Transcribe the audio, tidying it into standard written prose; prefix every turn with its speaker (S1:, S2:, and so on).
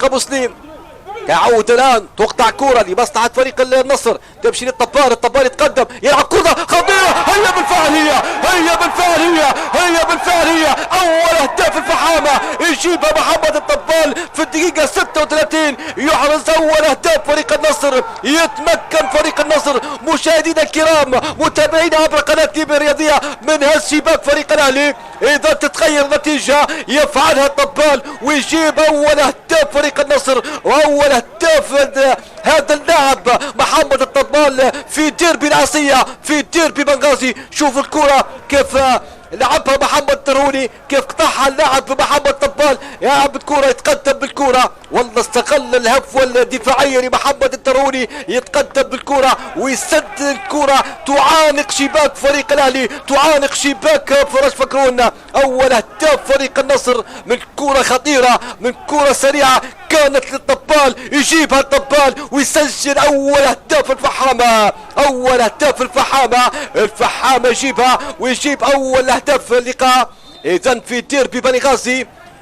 S1: ابو سليم. يعود الان تقطع كرة لمصلحة فريق النصر، تمشي للطبال، الطبال يتقدم يلعب كرة خطيرة، هي بالفعل هي اول اهداف الفحامة يجيبها محمد الطبال في الدقيقة 36، يحرز اول اهداف فريق النصر. يتمكن فريق النصر مشاهدينا الكرام متابعينا عبر قناة ليبيا الرياضية من هالشباك فريق الاهلي. اذا تتغير النتيجة يفعلها الطبال ويجيب اول اهداف فريق النصر واول اهداف هذا اللاعب محمد الطبال في ديربي العاصية، في ديربي بنغازي. شوف الكرة كيف لعبها محمد تروني، كيف قطعها اللاعب محمد طبال، يلعب الكرة يتقدم بالكرة، والله استغل الهفوة الدفاعية لمحمد التروني، يتقدم بالكرة ويسدد الكرة تعانق شباك فريق الاهلي، تعانق شباك فراس فكرون. اول اهداف فريق النصر من كرة خطيرة، من كرة سريعة كانت للطبال، يجيبها الطبال ويسجل اول اهداف الفحامة، اول اهداف الفحامة يجيبها ويجيب اول اهداف اللقاء. اذا في ديربي بني غازي